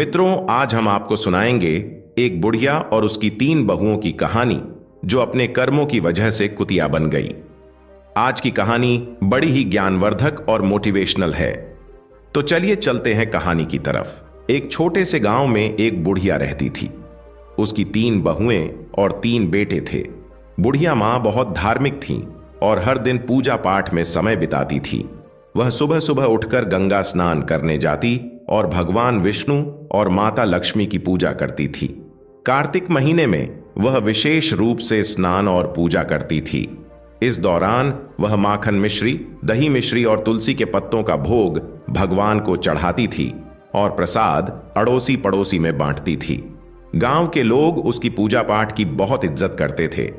मित्रों, आज हम आपको सुनाएंगे एक बुढ़िया और उसकी 3 बहुओं की कहानी जो अपने कर्मों की वजह से कुतिया बन गई। आज की कहानी बड़ी ही ज्ञानवर्धक और मोटिवेशनल है। तो चलिए चलते हैं कहानी की तरफ। एक छोटे से गांव में एक बुढ़िया रहती थी। उसकी 3 बहुएं और 3 बेटे थे। बुढ़िया मां बहुत धार्मिक थीं और हर दिन पूजा पाठ में समय बिताती थी। वह सुबह सुबह उठकर गंगा स्नान करने जाती और भगवान विष्णु और माता लक्ष्मी की पूजा करती थी। कार्तिक महीने में वह विशेष रूप से स्नान और पूजा करती थी। इस दौरान वह माखन मिश्री, दही मिश्री और तुलसी के पत्तों का भोग भगवान को चढ़ाती थी और प्रसाद अड़ोसी पड़ोसी में बांटती थी। गांव के लोग उसकी पूजा पाठ की बहुत इज्जत करते थे।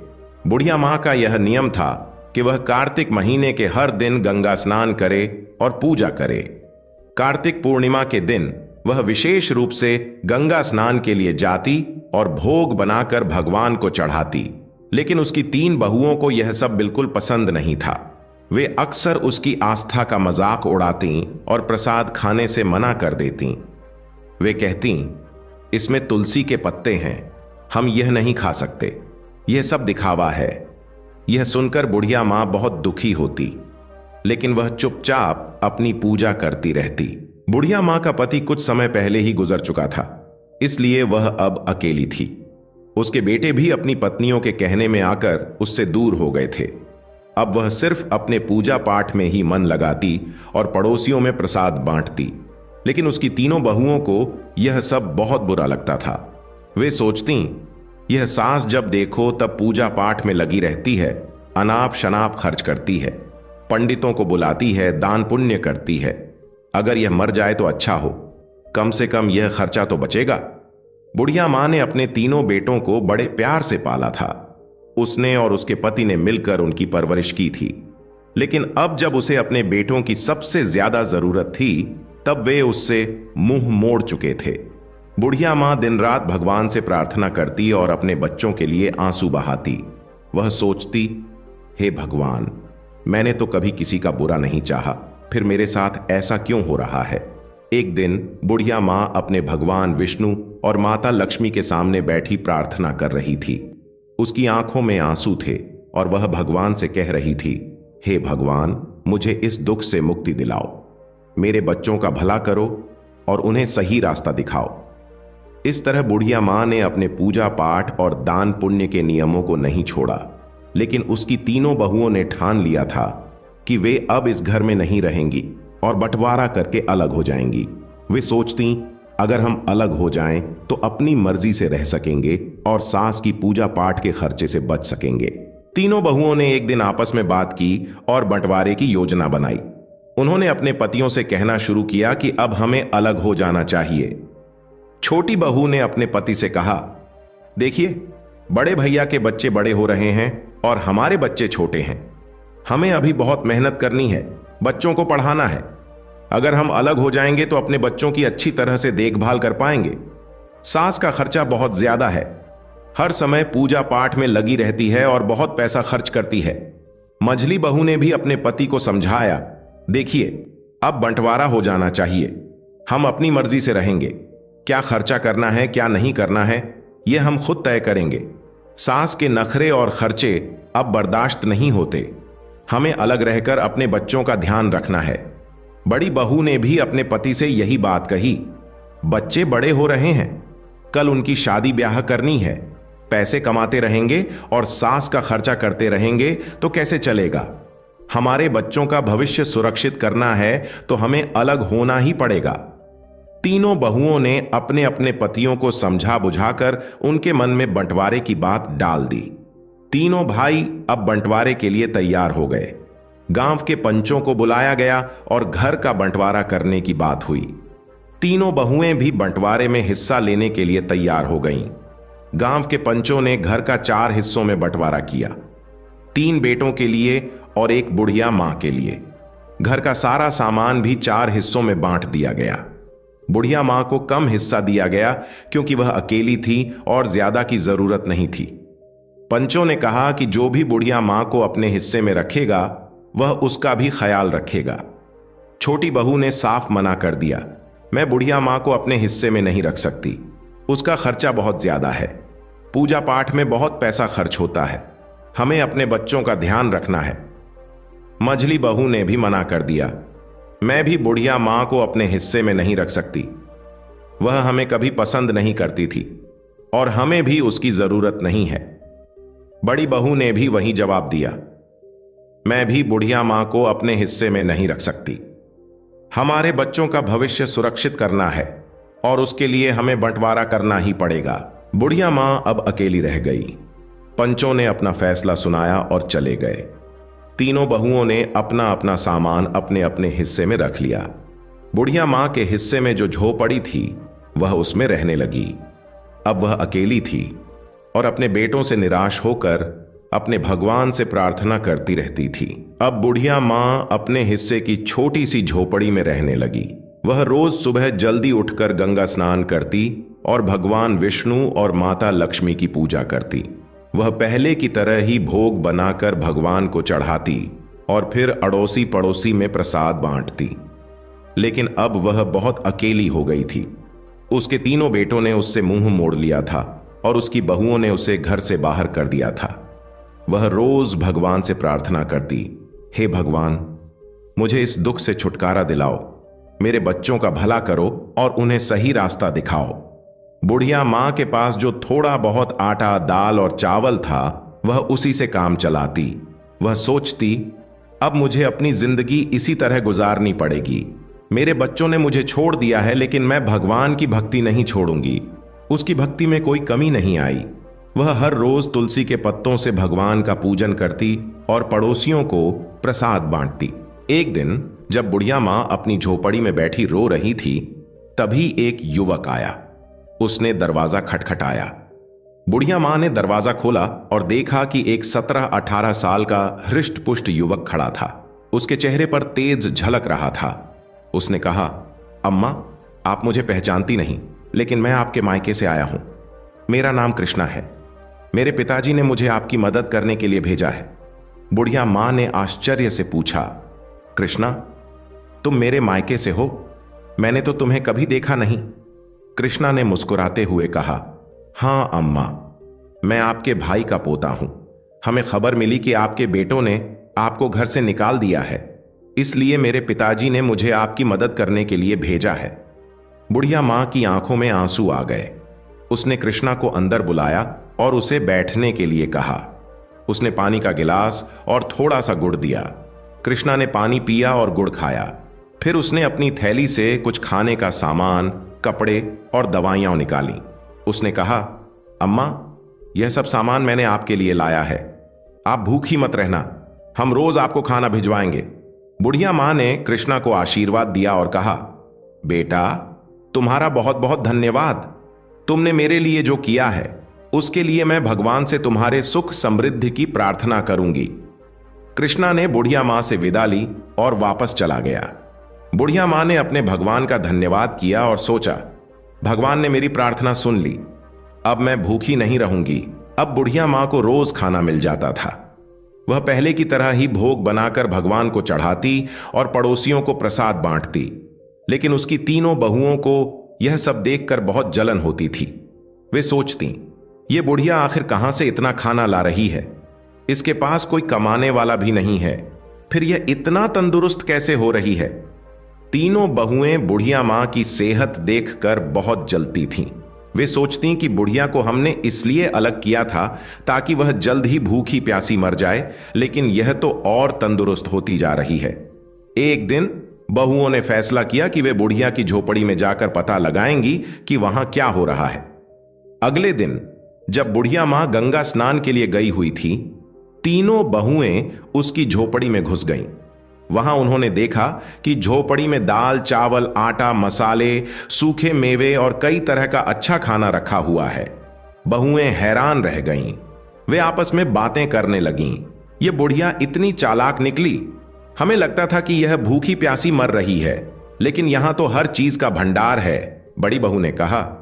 बुढ़िया मां का यह नियम था कि वह कार्तिक महीने के हर दिन गंगा स्नान करे और पूजा करे। कार्तिक पूर्णिमा के दिन वह विशेष रूप से गंगा स्नान के लिए जाती और भोग बनाकर भगवान को चढ़ाती। लेकिन उसकी 3 बहुओं को यह सब बिल्कुल पसंद नहीं था। वे अक्सर उसकी आस्था का मजाक उड़ाती और प्रसाद खाने से मना कर देती। वे कहती, इसमें तुलसी के पत्ते हैं, हम यह नहीं खा सकते, यह सब दिखावा है। यह सुनकर बुढ़िया मां बहुत दुखी होती, लेकिन वह चुपचाप अपनी पूजा करती रहती। बुढ़िया मां का पति कुछ समय पहले ही गुजर चुका था, इसलिए वह अब अकेली थी। उसके बेटे भी अपनी पत्नियों के कहने में आकर उससे दूर हो गए थे। अब वह सिर्फ अपने पूजा पाठ में ही मन लगाती और पड़ोसियों में प्रसाद बांटती। लेकिन उसकी 3 बहुओं को यह सब बहुत बुरा लगता था। वे सोचती, यह सास जब देखो तब पूजा पाठ में लगी रहती है, अनाप शनाप खर्च करती है, पंडितों को बुलाती है, दान पुण्य करती है। अगर यह मर जाए तो अच्छा हो, कम से कम यह खर्चा तो बचेगा। बुढ़िया मां ने अपने 3 बेटों को बड़े प्यार से पाला था। उसने और उसके पति ने मिलकर उनकी परवरिश की थी। लेकिन अब जब उसे अपने बेटों की सबसे ज्यादा जरूरत थी, तब वे उससे मुंह मोड़ चुके थे। बुढ़िया मां दिन रात भगवान से प्रार्थना करती और अपने बच्चों के लिए आंसू बहाती। वह सोचती, हे भगवान, मैंने तो कभी किसी का बुरा नहीं चाहा, फिर मेरे साथ ऐसा क्यों हो रहा है। एक दिन बुढ़िया मां अपने भगवान विष्णु और माता लक्ष्मी के सामने बैठी प्रार्थना कर रही थी। उसकी आंखों में आंसू थे और वह भगवान से कह रही थी, हे भगवान, मुझे इस दुख से मुक्ति दिलाओ, मेरे बच्चों का भला करो और उन्हें सही रास्ता दिखाओ। इस तरह बुढ़िया मां ने अपने पूजा पाठ और दान पुण्य के नियमों को नहीं छोड़ा। लेकिन उसकी 3 बहुओं ने ठान लिया था कि वे अब इस घर में नहीं रहेंगी और बंटवारा करके अलग हो जाएंगी। वे सोचती, अगर हम अलग हो जाएं तो अपनी मर्जी से रह सकेंगे और सास की पूजा पाठ के खर्चे से बच सकेंगे। 3 बहुओं ने एक दिन आपस में बात की और बंटवारे की योजना बनाई। उन्होंने अपने पतियों से कहना शुरू किया कि अब हमें अलग हो जाना चाहिए। छोटी बहू ने अपने पति से कहा, देखिए, बड़े भैया के बच्चे बड़े हो रहे हैं और हमारे बच्चे छोटे हैं। हमें अभी बहुत मेहनत करनी है, बच्चों को पढ़ाना है। अगर हम अलग हो जाएंगे तो अपने बच्चों की अच्छी तरह से देखभाल कर पाएंगे। सास का खर्चा बहुत ज्यादा है, हर समय पूजा पाठ में लगी रहती है और बहुत पैसा खर्च करती है। मझली बहू ने भी अपने पति को समझाया, देखिए, अब बंटवारा हो जाना चाहिए, हम अपनी मर्जी से रहेंगे। क्या खर्चा करना है, क्या नहीं करना है, यह हम खुद तय करेंगे। सास के नखरे और खर्चे अब बर्दाश्त नहीं होते। हमें अलग रहकर अपने बच्चों का ध्यान रखना है। बड़ी बहू ने भी अपने पति से यही बात कही। बच्चे बड़े हो रहे हैं, कल उनकी शादी ब्याह करनी है। पैसे कमाते रहेंगे और सास का खर्चा करते रहेंगे तो कैसे चलेगा। हमारे बच्चों का भविष्य सुरक्षित करना है तो हमें अलग होना ही पड़ेगा। 3 बहुओं ने अपने अपने पतियों को समझा बुझाकर उनके मन में बंटवारे की बात डाल दी। 3 भाई अब बंटवारे के लिए तैयार हो गए। गांव के पंचों को बुलाया गया और घर का बंटवारा करने की बात हुई। 3 बहुएं भी बंटवारे में हिस्सा लेने के लिए तैयार हो गईं। गांव के पंचों ने घर का 4 हिस्सों में बंटवारा किया, 3 बेटों के लिए और 1 बुढ़िया मां के लिए। घर का सारा सामान भी 4 हिस्सों में बांट दिया गया। बुढ़िया मां को कम हिस्सा दिया गया क्योंकि वह अकेली थी और ज्यादा की जरूरत नहीं थी। पंचों ने कहा कि जो भी बुढ़िया मां को अपने हिस्से में रखेगा वह उसका भी ख्याल रखेगा। छोटी बहू ने साफ मना कर दिया मैं बुढ़िया माँ को अपने हिस्से में नहीं रख सकती। उसका खर्चा बहुत ज्यादा है। पूजा पाठ में बहुत पैसा खर्च होता है। हमें अपने बच्चों का ध्यान रखना है। मझली बहू ने भी मना कर दिया। मैं भी बुढ़िया माँ को अपने हिस्से में नहीं रख सकती। वह हमें कभी पसंद नहीं करती थी और हमें भी उसकी जरूरत नहीं है। बड़ी बहू ने भी वही जवाब दिया। मैं भी बुढ़िया माँ को अपने हिस्से में नहीं रख सकती। हमारे बच्चों का भविष्य सुरक्षित करना है और उसके लिए हमें बंटवारा करना ही पड़ेगा। बुढ़िया माँ अब अकेली रह गई। पंचों ने अपना फैसला सुनाया और चले गए। तीनों बहुओं ने अपना अपना सामान अपने अपने हिस्से में रख लिया। बुढ़िया माँ के हिस्से में जो झोपड़ी थी वह उसमें रहने लगी। अब वह अकेली थी और अपने बेटों से निराश होकर अपने भगवान से प्रार्थना करती रहती थी। अब बुढ़िया माँ अपने हिस्से की छोटी सी झोपड़ी में रहने लगी। वह रोज सुबह जल्दी उठकर गंगा स्नान करती और भगवान विष्णु और माता लक्ष्मी की पूजा करती। वह पहले की तरह ही भोग बनाकर भगवान को चढ़ाती और फिर अड़ोसी पड़ोसी में प्रसाद बांटती। लेकिन अब वह बहुत अकेली हो गई थी। उसके तीनों बेटों ने उससे मुंह मोड़ लिया था और उसकी बहुओं ने उसे घर से बाहर कर दिया था। वह रोज भगवान से प्रार्थना करती, हे भगवान, मुझे इस दुख से छुटकारा दिलाओ, मेरे बच्चों का भला करो और उन्हें सही रास्ता दिखाओ। बुढ़िया माँ के पास जो थोड़ा बहुत आटा, दाल और चावल था वह उसी से काम चलाती। वह सोचती, अब मुझे अपनी जिंदगी इसी तरह गुजारनी पड़ेगी। मेरे बच्चों ने मुझे छोड़ दिया है, लेकिन मैं भगवान की भक्ति नहीं छोड़ूंगी। उसकी भक्ति में कोई कमी नहीं आई। वह हर रोज तुलसी के पत्तों से भगवान का पूजन करती और पड़ोसियों को प्रसाद बांटती। एक दिन जब बुढ़िया माँ अपनी झोपड़ी में बैठी रो रही थी, तभी एक युवक आया। उसने दरवाजा खटखटाया। बुढ़िया माँ ने दरवाजा खोला और देखा कि एक 17-18 साल का हृष्ट पुष्ट युवक खड़ा था। उसके चेहरे पर तेज झलक रहा था। उसने कहा, अम्मा, आप मुझे पहचानती नहीं, लेकिन मैं आपके मायके से आया हूं। मेरा नाम कृष्णा है। मेरे पिताजी ने मुझे आपकी मदद करने के लिए भेजा है। बुढ़िया माँ ने आश्चर्य से पूछा, कृष्णा, तुम मेरे मायके से हो? मैंने तो तुम्हें कभी देखा नहीं। कृष्णा ने मुस्कुराते हुए कहा, हां अम्मा, मैं आपके भाई का पोता हूं। हमें खबर मिली कि आपके बेटों ने आपको घर से निकाल दिया है, इसलिए मेरे पिताजी ने मुझे आपकी मदद करने के लिए भेजा है। बुढ़िया माँ की आंखों में आंसू आ गए। उसने कृष्णा को अंदर बुलाया और उसे बैठने के लिए कहा। उसने पानी का गिलास और थोड़ा सा गुड़ दिया। कृष्णा ने पानी पिया और गुड़ खाया। फिर उसने अपनी थैली से कुछ खाने का सामान, कपड़े और दवाइयां निकाली। उसने कहा, अम्मा, यह सब सामान मैंने आपके लिए लाया है। आप भूखी मत रहना, हम रोज आपको खाना भिजवाएंगे। बुढ़िया माँ ने कृष्णा को आशीर्वाद दिया और कहा, बेटा, तुम्हारा बहुत बहुत धन्यवाद। तुमने मेरे लिए जो किया है उसके लिए मैं भगवान से तुम्हारे सुख समृद्धि की प्रार्थना करूंगी। कृष्णा ने बुढ़िया माँ से विदा ली और वापस चला गया। बुढ़िया माँ ने अपने भगवान का धन्यवाद किया और सोचा, भगवान ने मेरी प्रार्थना सुन ली, अब मैं भूखी नहीं रहूंगी। अब बुढ़िया माँ को रोज खाना मिल जाता था। वह पहले की तरह ही भोग बनाकर भगवान को चढ़ाती और पड़ोसियों को प्रसाद बांटती। लेकिन उसकी तीनों बहुओं को यह सब देखकर बहुत जलन होती थी। वे सोचती, ये बुढ़िया आखिर कहां से इतना खाना ला रही है? इसके पास कोई कमाने वाला भी नहीं है, फिर यह इतना तंदुरुस्त कैसे हो रही है? तीनों बहुएं बुढ़िया माँ की सेहत देखकर बहुत जलती थीं। वे सोचती कि बुढ़िया को हमने इसलिए अलग किया था ताकि वह जल्द ही भूखी प्यासी मर जाए, लेकिन यह तो और तंदुरुस्त होती जा रही है। एक दिन बहुओं ने फैसला किया कि वे बुढ़िया की झोपड़ी में जाकर पता लगाएंगी कि वहां क्या हो रहा है। अगले दिन जब बुढ़िया माँ गंगा स्नान के लिए गई हुई थी, तीनों बहुएं उसकी झोपड़ी में घुस गईं। वहां उन्होंने देखा कि झोपड़ी में दाल, चावल, आटा, मसाले, सूखे मेवे और कई तरह का अच्छा खाना रखा हुआ है। बहुएं हैरान रह गईं। वे आपस में बातें करने लगीं। ये बुढ़िया इतनी चालाक निकली। हमें लगता था कि यह भूखी प्यासी मर रही है, लेकिन यहां तो हर चीज का भंडार है। बड़ी बहू ने कहा,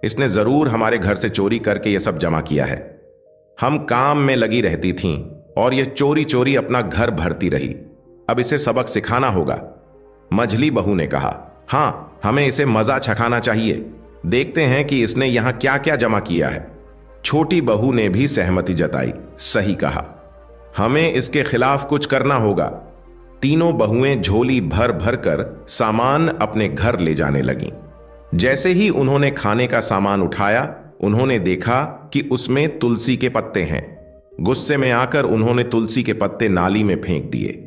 इसने जरूर हमारे घर से चोरी करके यह सब जमा किया है। हम काम में लगी रहती थीं और यह चोरी चोरी अपना घर भरती रही। अब इसे सबक सिखाना होगा। मझली बहू ने कहा, हाँ, हमें इसे मजा चखाना चाहिए। देखते हैं कि इसने यहां क्या क्या जमा किया है। छोटी बहू ने भी सहमति जताई। सही कहा, हमें इसके खिलाफ कुछ करना होगा। तीनों बहुएं झोली भर भर कर सामान अपने घर ले जाने लगीं। जैसे ही उन्होंने खाने का सामान उठाया, उन्होंने देखा कि उसमें तुलसी के पत्ते हैं। गुस्से में आकर उन्होंने तुलसी के पत्ते नाली में फेंक दिए।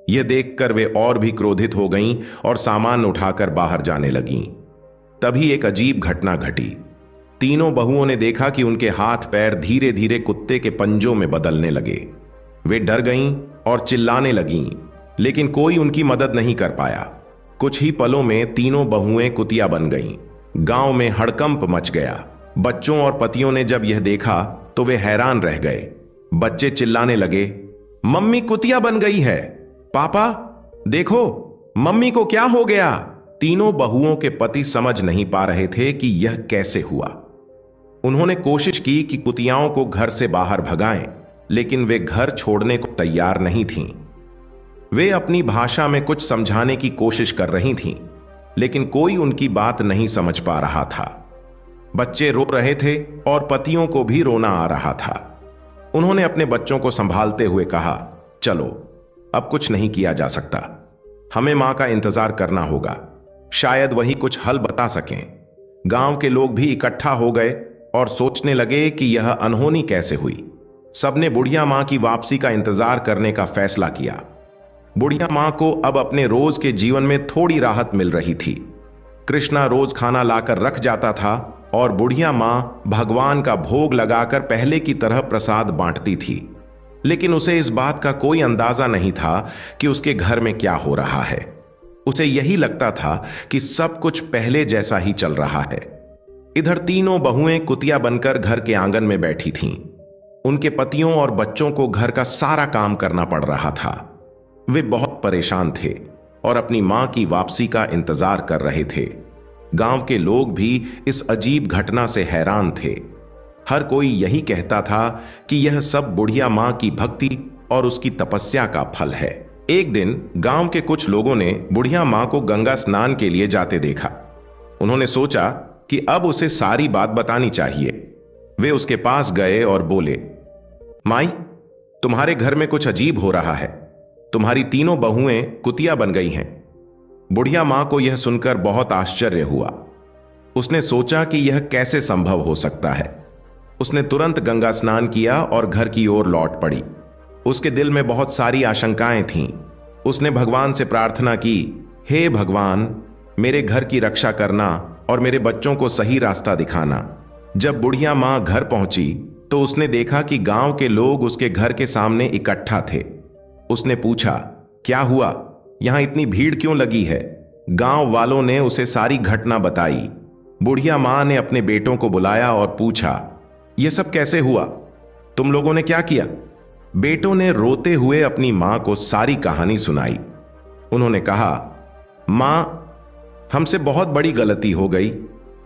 यह देखकर वे और भी क्रोधित हो गईं और सामान उठाकर बाहर जाने लगीं। तभी एक अजीब घटना घटी। तीनों बहुओं ने देखा कि उनके हाथ पैर धीरे धीरे कुत्ते के पंजों में बदलने लगे। वे डर गईं और चिल्लाने लगीं, लेकिन कोई उनकी मदद नहीं कर पाया। कुछ ही पलों में तीनों बहुएं कुतिया बन गईं। गांव में हड़कंप मच गया। बच्चों और पतियों ने जब यह देखा तो वे हैरान रह गए। बच्चे चिल्लाने लगे, मम्मी कुतिया बन गई है। पापा देखो, मम्मी को क्या हो गया? तीनों बहुओं के पति समझ नहीं पा रहे थे कि यह कैसे हुआ। उन्होंने कोशिश की कि कुतियाओं को घर से बाहर भगाएं, लेकिन वे घर छोड़ने को तैयार नहीं थीं। वे अपनी भाषा में कुछ समझाने की कोशिश कर रही थीं, लेकिन कोई उनकी बात नहीं समझ पा रहा था। बच्चे रो रहे थे और पतियों को भी रोना आ रहा था। उन्होंने अपने बच्चों को संभालते हुए कहा, चलो, अब कुछ नहीं किया जा सकता। हमें मां का इंतजार करना होगा। शायद वही कुछ हल बता सकें। गांव के लोग भी इकट्ठा हो गए और सोचने लगे कि यह अनहोनी कैसे हुई। सबने बुढ़िया मां की वापसी का इंतजार करने का फैसला किया। बुढ़िया मां को अब अपने रोज के जीवन में थोड़ी राहत मिल रही थी। कृष्णा रोज खाना लाकर रख जाता था और बुढ़िया मां भगवान का भोग लगाकर पहले की तरह प्रसाद बांटती थी। लेकिन उसे इस बात का कोई अंदाजा नहीं था कि उसके घर में क्या हो रहा है। उसे यही लगता था कि सब कुछ पहले जैसा ही चल रहा है। इधर तीनों बहुएं कुतिया बनकर घर के आंगन में बैठी थीं। उनके पतियों और बच्चों को घर का सारा काम करना पड़ रहा था। वे बहुत परेशान थे और अपनी मां की वापसी का इंतजार कर रहे थे। गांव के लोग भी इस अजीब घटना से हैरान थे। हर कोई यही कहता था कि यह सब बुढ़िया मां की भक्ति और उसकी तपस्या का फल है। एक दिन गांव के कुछ लोगों ने बुढ़िया मां को गंगा स्नान के लिए जाते देखा। उन्होंने सोचा कि अब उसे सारी बात बतानी चाहिए। वे उसके पास गए और बोले, माई, तुम्हारे घर में कुछ अजीब हो रहा है। तुम्हारी तीनों बहुएं कुतिया बन गई हैं। बुढ़िया मां को यह सुनकर बहुत आश्चर्य हुआ। उसने सोचा कि यह कैसे संभव हो सकता है। उसने तुरंत गंगा स्नान किया और घर की ओर लौट पड़ी। उसके दिल में बहुत सारी आशंकाएं थीं। उसने भगवान से प्रार्थना की, हे भगवान, मेरे घर की रक्षा करना और मेरे बच्चों को सही रास्ता दिखाना। जब बुढ़िया मां घर पहुंची तो उसने देखा कि गांव के लोग उसके घर के सामने इकट्ठा थे। उसने पूछा, क्या हुआ? यहां इतनी भीड़ क्यों लगी है? गांव वालों ने उसे सारी घटना बताई। बुढ़िया मां ने अपने बेटों को बुलाया और पूछा, यह सब कैसे हुआ? तुम लोगों ने क्या किया? बेटों ने रोते हुए अपनी मां को सारी कहानी सुनाई। उन्होंने कहा, मां, हमसे बहुत बड़ी गलती हो गई।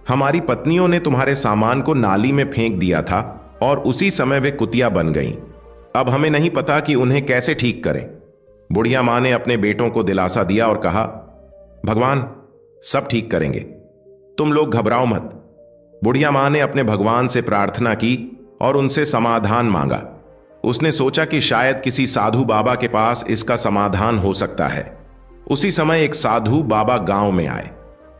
हमारी पत्नियों ने तुम्हारे सामान को नाली में फेंक दिया था और उसी समय वे कुतिया बन गईं। अब हमें नहीं पता कि उन्हें कैसे ठीक करें। बुढ़िया मां ने अपने बेटों को दिलासा दिया और कहा, भगवान सब ठीक करेंगे, तुम लोग घबराओ मत। बुढ़िया मां ने अपने भगवान से प्रार्थना की और उनसे समाधान मांगा। उसने सोचा कि शायद किसी साधु बाबा के पास इसका समाधान हो सकता है। उसी समय एक साधु बाबा गांव में आए।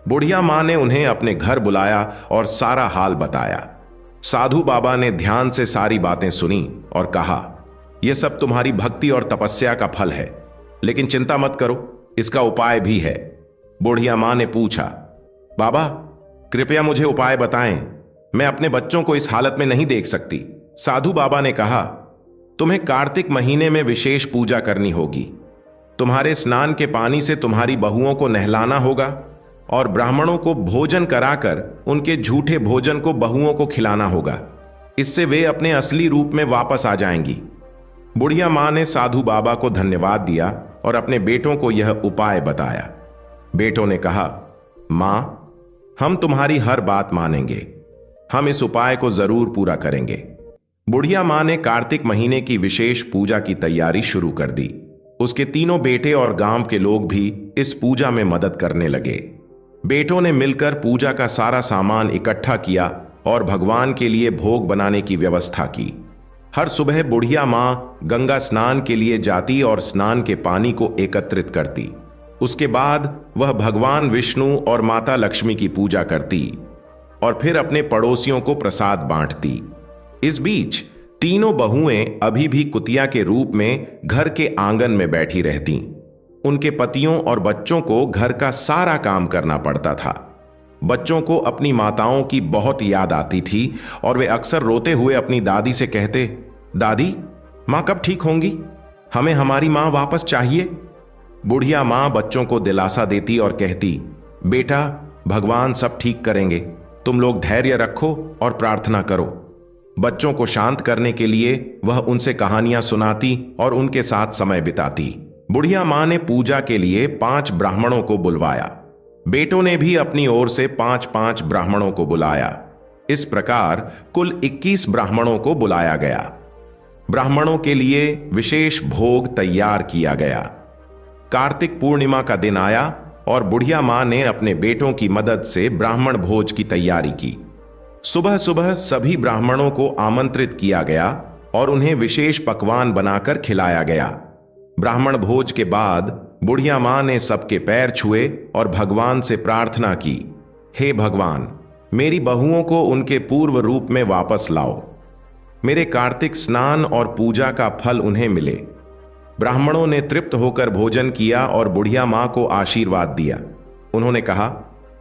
बुढ़िया मां ने उन्हें अपने घर बुलाया और सारा हाल बताया। साधु बाबा ने ध्यान से सारी बातें सुनी और कहा, यह सब तुम्हारी भक्ति और तपस्या का फल है, लेकिन चिंता मत करो, इसका उपाय भी है। बुढ़िया मां ने पूछा, बाबा कृपया मुझे उपाय बताएं, मैं अपने बच्चों को इस हालत में नहीं देख सकती। साधु बाबा ने कहा, तुम्हें कार्तिक महीने में विशेष पूजा करनी होगी। तुम्हारे स्नान के पानी से तुम्हारी बहुओं को नहलाना होगा और ब्राह्मणों को भोजन कराकर उनके झूठे भोजन को बहुओं को खिलाना होगा। इससे वे अपने असली रूप में वापस आ जाएंगी। बुढ़िया मां ने साधु बाबा को धन्यवाद दिया और अपने बेटों को यह उपाय बताया। बेटों ने कहा, मां, हम तुम्हारी हर बात मानेंगे। हम इस उपाय को जरूर पूरा करेंगे। बुढ़िया मां ने कार्तिक महीने की विशेष पूजा की तैयारी शुरू कर दी। उसके तीनों बेटे और गांव के लोग भी इस पूजा में मदद करने लगे। बेटों ने मिलकर पूजा का सारा सामान इकट्ठा किया और भगवान के लिए भोग बनाने की व्यवस्था की। हर सुबह बुढ़िया मां गंगा स्नान के लिए जाती और स्नान के पानी को एकत्रित करती। उसके बाद वह भगवान विष्णु और माता लक्ष्मी की पूजा करती और फिर अपने पड़ोसियों को प्रसाद बांटती। इस बीच तीनों बहुएं अभी भी कुतिया के रूप में घर के आंगन में बैठी रहती। उनके पतियों और बच्चों को घर का सारा काम करना पड़ता था। बच्चों को अपनी माताओं की बहुत याद आती थी और वे अक्सर रोते हुए अपनी दादी से कहते, दादी, मां कब ठीक होंगी? हमें हमारी मां वापस चाहिए। बुढ़िया मां बच्चों को दिलासा देती और कहती, बेटा, भगवान सब ठीक करेंगे, तुम लोग धैर्य रखो और प्रार्थना करो। बच्चों को शांत करने के लिए वह उनसे कहानियां सुनाती और उनके साथ समय बिताती। बुढ़िया मां ने पूजा के लिए 5 ब्राह्मणों को बुलवाया। बेटों ने भी अपनी ओर से 5-5 ब्राह्मणों को बुलाया। इस प्रकार कुल 21 ब्राह्मणों को बुलाया गया। ब्राह्मणों के लिए विशेष भोग तैयार किया गया। कार्तिक पूर्णिमा का दिन आया और बुढ़िया मां ने अपने बेटों की मदद से ब्राह्मण भोज की तैयारी की। सुबह सुबह सभी ब्राह्मणों को आमंत्रित किया गया और उन्हें विशेष पकवान बनाकर खिलाया गया। ब्राह्मण भोज के बाद बुढ़िया मां ने सबके पैर छुए और भगवान से प्रार्थना की, हे भगवान, मेरी बहुओं को उनके पूर्व रूप में वापस लाओ। मेरे कार्तिक स्नान और पूजा का फल उन्हें मिले। ब्राह्मणों ने तृप्त होकर भोजन किया और बुढ़िया मां को आशीर्वाद दिया। उन्होंने कहा,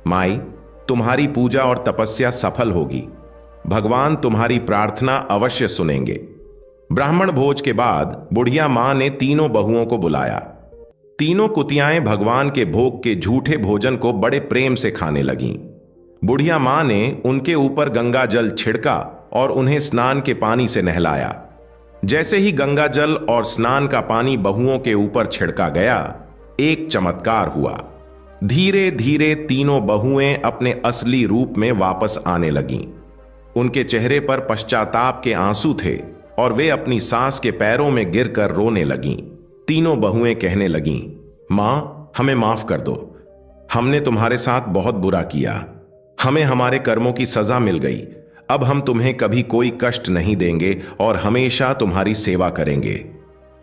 माई, तुम्हारी पूजा और तपस्या सफल होगी। भगवान तुम्हारी प्रार्थना अवश्य सुनेंगे। ब्राह्मण भोज के बाद बुढ़िया मां ने तीनों बहुओं को बुलाया। तीनों कुतियाएं भगवान के भोग के झूठे भोजन को बड़े प्रेम से खाने लगीं। बुढ़िया मां ने उनके ऊपर गंगा जल छिड़का और उन्हें स्नान के पानी से नहलाया। जैसे ही गंगा जल और स्नान का पानी बहुओं के ऊपर छिड़का गया, एक चमत्कार हुआ। धीरे धीरे तीनों बहुएं अपने असली रूप में वापस आने लगीं। उनके चेहरे पर पश्चाताप के आंसू थे और वे अपनी सास के पैरों में गिरकर रोने लगीं। तीनों बहुएं कहने लगीं, मां, हमें माफ कर दो। हमने तुम्हारे साथ बहुत बुरा किया। हमें हमारे कर्मों की सजा मिल गई। अब हम तुम्हें कभी कोई कष्ट नहीं देंगे और हमेशा तुम्हारी सेवा करेंगे।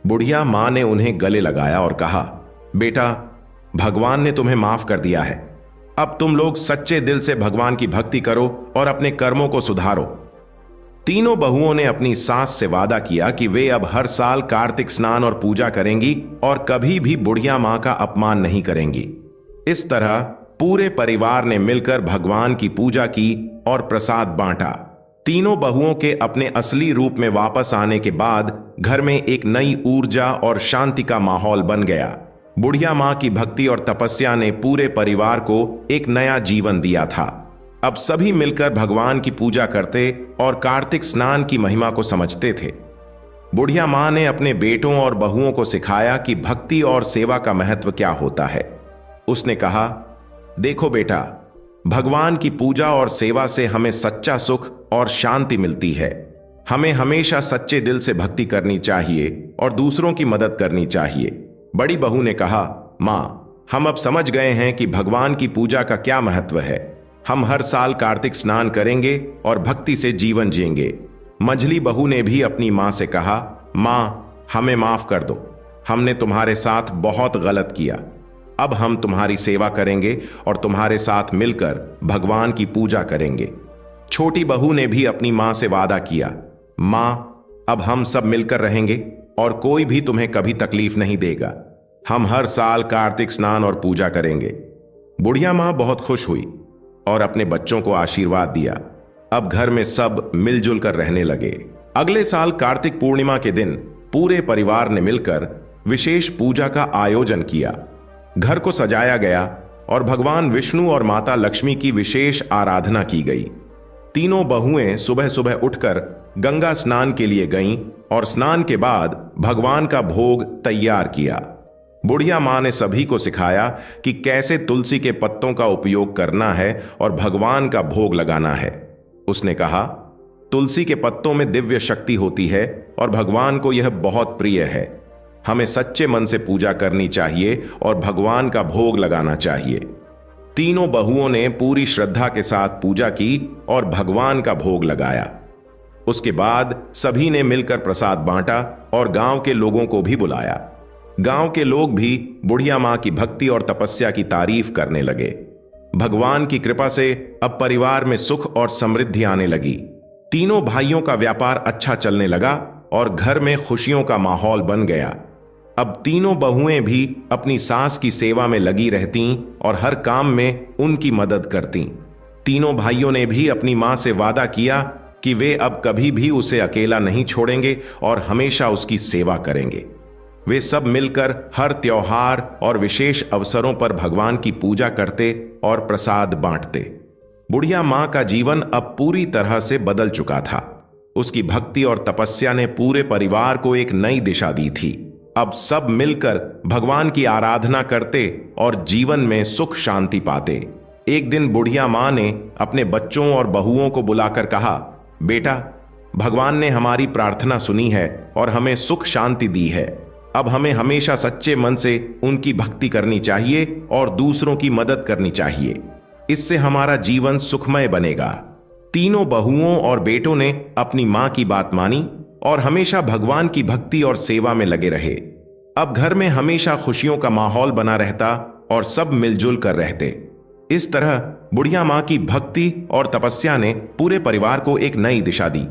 बुढ़िया मां ने उन्हें गले लगाया और कहा, बेटा, भगवान ने तुम्हें माफ कर दिया है। अब तुम लोग सच्चे दिल से भगवान की भक्ति करो और अपने कर्मों को सुधारो। तीनों बहुओं ने अपनी सास से वादा किया कि वे अब हर साल कार्तिक स्नान और पूजा करेंगी और कभी भी बुढ़िया मां का अपमान नहीं करेंगी। इस तरह पूरे परिवार ने मिलकर भगवान की पूजा की और प्रसाद बांटा। तीनों बहुओं के अपने असली रूप में वापस आने के बाद घर में एक नई ऊर्जा और शांति का माहौल बन गया। बुढ़िया मां की भक्ति और तपस्या ने पूरे परिवार को एक नया जीवन दिया था। अब सभी मिलकर भगवान की पूजा करते और कार्तिक स्नान की महिमा को समझते थे। बुढ़िया मां ने अपने बेटों और बहुओं को सिखाया कि भक्ति और सेवा का महत्व क्या होता है। उसने कहा, देखो बेटा, भगवान की पूजा और सेवा से हमें सच्चा सुख और शांति मिलती है। हमें हमेशा सच्चे दिल से भक्ति करनी चाहिए और दूसरों की मदद करनी चाहिए। बड़ी बहू ने कहा, मां, हम अब समझ गए हैं कि भगवान की पूजा का क्या महत्व है। हम हर साल कार्तिक स्नान करेंगे और भक्ति से जीवन जिएंगे। मंझली बहू ने भी अपनी मां से कहा, मां, हमें माफ कर दो। हमने तुम्हारे साथ बहुत गलत किया। अब हम तुम्हारी सेवा करेंगे और तुम्हारे साथ मिलकर भगवान की पूजा करेंगे। छोटी बहू ने भी अपनी मां से वादा किया, मां, अब हम सब मिलकर रहेंगे और कोई भी तुम्हें कभी तकलीफ नहीं देगा। हम हर साल कार्तिक स्नान और पूजा करेंगे। बुढ़िया मां बहुत खुश हुई और अपने बच्चों को आशीर्वाद दिया। अब घर में सब मिलजुल कर रहने लगे। अगले साल कार्तिक पूर्णिमा के दिन पूरे परिवार ने मिलकर विशेष पूजा का आयोजन किया। घर को सजाया गया और भगवान विष्णु और माता लक्ष्मी की विशेष आराधना की गई। तीनों बहुएं सुबह सुबह उठकर गंगा स्नान के लिए गईं और स्नान के बाद भगवान का भोग तैयार किया। बुढ़िया मां ने सभी को सिखाया कि कैसे तुलसी के पत्तों का उपयोग करना है और भगवान का भोग लगाना है। उसने कहा, तुलसी के पत्तों में दिव्य शक्ति होती है और भगवान को यह बहुत प्रिय है। हमें सच्चे मन से पूजा करनी चाहिए और भगवान का भोग लगाना चाहिए। तीनों बहुओं ने पूरी श्रद्धा के साथ पूजा की और भगवान का भोग लगाया। उसके बाद सभी ने मिलकर प्रसाद बांटा और गांव के लोगों को भी बुलाया। गांव के लोग भी बुढ़िया मां की भक्ति और तपस्या की तारीफ करने लगे। भगवान की कृपा से अब परिवार में सुख और समृद्धि आने लगी। तीनों भाइयों का व्यापार अच्छा चलने लगा और घर में खुशियों का माहौल बन गया। अब तीनों बहुएं भी अपनी सास की सेवा में लगी रहतीं और हर काम में उनकी मदद करतीं। तीनों भाइयों ने भी अपनी मां से वादा किया कि वे अब कभी भी उसे अकेला नहीं छोड़ेंगे और हमेशा उसकी सेवा करेंगे। वे सब मिलकर हर त्योहार और विशेष अवसरों पर भगवान की पूजा करते और प्रसाद बांटते। बुढ़िया मां का जीवन अब पूरी तरह से बदल चुका था। उसकी भक्ति और तपस्या ने पूरे परिवार को एक नई दिशा दी थी। अब सब मिलकर भगवान की आराधना करते और जीवन में सुख शांति पाते। एक दिन बुढ़िया मां ने अपने बच्चों और बहुओं को बुलाकर कहा, बेटा, भगवान ने हमारी प्रार्थना सुनी है और हमें सुख शांति दी है। अब हमें हमेशा सच्चे मन से उनकी भक्ति करनी चाहिए और दूसरों की मदद करनी चाहिए। इससे हमारा जीवन सुखमय बनेगा। तीनों बहुओं और बेटों ने अपनी मां की बात मानी और हमेशा भगवान की भक्ति और सेवा में लगे रहे। अब घर में हमेशा खुशियों का माहौल बना रहता और सब मिलजुल कर रहते। इस तरह बुढ़िया मां की भक्ति और तपस्या ने पूरे परिवार को एक नई दिशा दी।